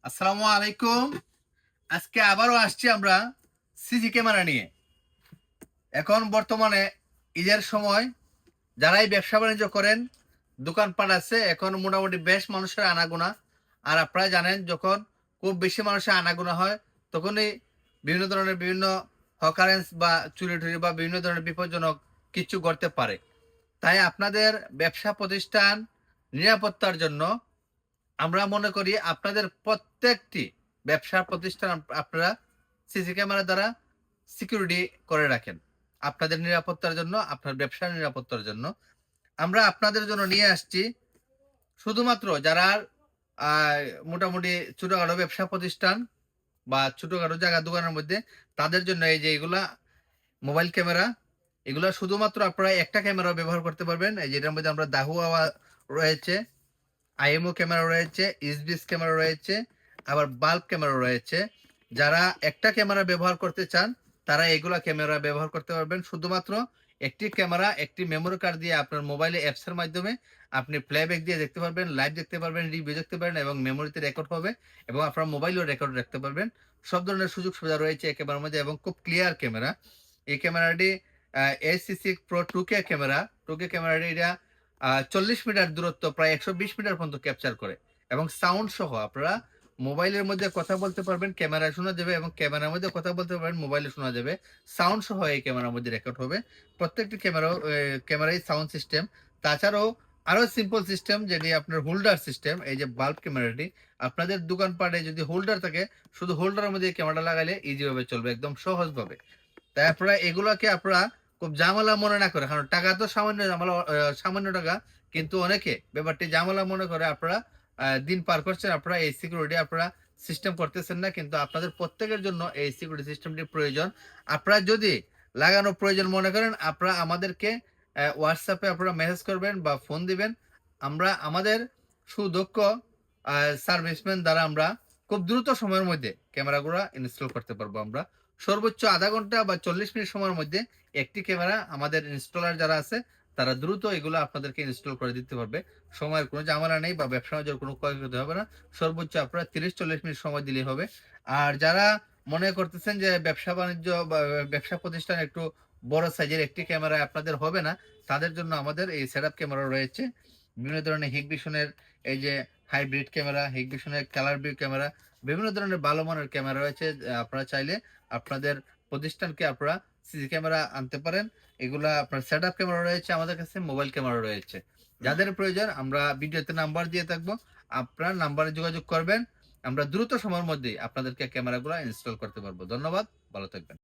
আসসালামু আলাইকুম। আজকে আবারও আসছি আমরা সিসি ক্যামেরা নিয়ে। এখন বর্তমানে ঈদের সময় যারাই ব্যবসা বাণিজ্য করেন, দোকানপাট আছে, এখন মোটামুটি বেশ মানুষের আনাগোনা। আর আপনারা জানেন যখন খুব বেশি মানুষের আনাগোনা হয় তখনই বিভিন্ন ধরনের বিভিন্ন হকারেন্স বা চুরি টুরি বা বিভিন্ন ধরনের বিপজ্জনক কিছু ঘটতে পারে। তাই আপনাদের ব্যবসা প্রতিষ্ঠান নিরাপত্তার জন্য আমরা মনে করি আপনাদের প্রত্যেকটি ব্যবসা প্রতিষ্ঠান আপনারা সিসি ক্যামেরা দ্বারা সিকিউরিটি করে রাখেন। আপনাদের নিরাপত্তার জন্য, আপনার ব্যবসার নিরাপত্তার জন্য আমরা আপনাদের জন্য নিয়ে আসছি শুধুমাত্র যারা আহ, মোটামুটি ছোটখাটো ব্যবসা প্রতিষ্ঠান বা ছোটখাটো জায়গা দোকানের মধ্যে তাদের জন্য এই যে এগুলা মোবাইল ক্যামেরা, এগুলা শুধুমাত্র আপনারা একটা ক্যামেরা ব্যবহার করতে পারবেন। এই যেটার মধ্যে আমরা দাহুয়া রয়েছে, আইএমও ক্যামেরা রয়েছে, ইসবিএস ক্যামেরা রয়েছে, আবার বাল্ব ক্যামেরা রয়েছে। যারা একটা ক্যামেরা ব্যবহার করতে চান তারা এগুলা ক্যামেরা ব্যবহার করতে পারবেন। শুধুমাত্র একটি ক্যামেরা, একটি মেমোরি কার্ড দিয়ে আপনার মোবাইলে অ্যাপস এর মাধ্যমে আপনি প্লেব্যাক দিয়ে দেখতে পারবেন, লাইভ দেখতে পারবেন, রিভিউ দেখতে পারবেন এবং মেমোরিতে রেকর্ড হবে এবং আপনার মোবাইলেও রেকর্ড রাখতে পারবেন। সব ধরনের সুযোগ সুবিধা রয়েছে এই ক্যামেরার মধ্যে এবং খুব ক্লিয়ার ক্যামেরা। এই ক্যামেরাটি ACC pro 2K camera. 2K ক্যামেরাটি এটা 40 মিটার দূরত্ব প্রায় 120 মিটার পর্যন্ত ক্যাপচার করে এবং সাউন্ড সহ আপনারা মোবাইলের মধ্যে কথা বলতে পারবেন, ক্যামেরায় শোনা যাবে এবং ক্যামেরার মধ্যে কথা বলতে পারবেন, মোবাইলে শোনা যাবে। সাউন্ড সহ এই ক্যামেরার মধ্যে রেকর্ড হবে। প্রত্যেকটি ক্যামেরাই সাউন্ড সিস্টেম। তাছাড়াও আরো সিম্পল সিস্টেম যেটি আপনার হোল্ডার সিস্টেম। এই যে বাল্ব ক্যামেরাটি আপনাদের দোকানপাটে যদি হোল্ডার থাকে, শুধু হোল্ডারের মধ্যে ক্যামেরা লাগাইলে ইজি ভাবে চলবে, একদম সহজ ভাবে। তাই আপনারা এগুলাকে আপনারা খুব ঝামেলা মনে না করে, কারণ টাকা তো সামান্য ঝামেলা, সামান্য টাকা, কিন্তু অনেকে ব্যাপারটি ঝামেলা মনে করে আপনারা দিন পার করছেন, আপনারা এই সিকিউরিটি আপনারা সিস্টেম করতেছেন না, কিন্তু আপনাদের প্রত্যেকের জন্য এই সিকিউরিটি সিস্টেমটি প্রয়োজন। আপনারা যদি লাগানো প্রয়োজন মনে করেন আপনারা আমাদেরকে হোয়াটসঅ্যাপে আপনারা মেসেজ করবেন বা ফোন দিবেন। আমরা আমাদের সুদক্ষ সার্ভিসম্যান দ্বারা আমরা খুব দ্রুত সময়ের মধ্যে ক্যামেরাগুলো ইনস্টল করতে পারবো। আমরা সর্বোচ্চ আধা ঘন্টা বা 40 মিনিট সময়ের মধ্যে একটি ক্যামেরা আমাদের ইনস্টলার যারা আছে তারা দ্রুত এগুলো আপনাদেরকে ইনস্টল করে দিতে পারবে। সময়ের কোনো ঝামেলা নেই বা ব্যবসা বাণিজ্যের কোনো ক্ষয়ক্ষতি হবে না। সর্বোচ্চ আপনারা 30-40 মিনিট সময় দিলেই হবে। আর যারা মনে করতেছেন যে ব্যবসা বাণিজ্য বা ব্যবসা প্রতিষ্ঠান একটু বড় সাইজের একটি ক্যামেরা আপনাদের হবে না, তাদের জন্য আমাদের এই সেটআপ ক্যামেরা রয়েছে। বিভিন্ন ধরনের হিগবিশনের এই যে হাইব্রিড ক্যামেরা, হিগবিশনের কালার ভিউ ক্যামেরা, বিভিন্ন ধরনের ভালো মানের ক্যামেরা রয়েছে। আপনারা চাইলে আপনাদের প্রতিষ্ঠানকে আপনারা সিসি ক্যামেরা আনতে পারেন। এগুলা আপনার সেটআপ ক্যামেরা রয়েছে আমাদের কাছে, মোবাইল ক্যামেরা রয়েছে। যাদের প্রয়োজন আমরা ভিডিওতে নাম্বার দিয়ে থাকবো, আপনার নাম্বারে যোগাযোগ করবেন। আমরা দ্রুত সময়ের মধ্যেই আপনাদেরকে ক্যামেরাগুলো ইনস্টল করতে পারবো। ধন্যবাদ, ভালো থাকবেন।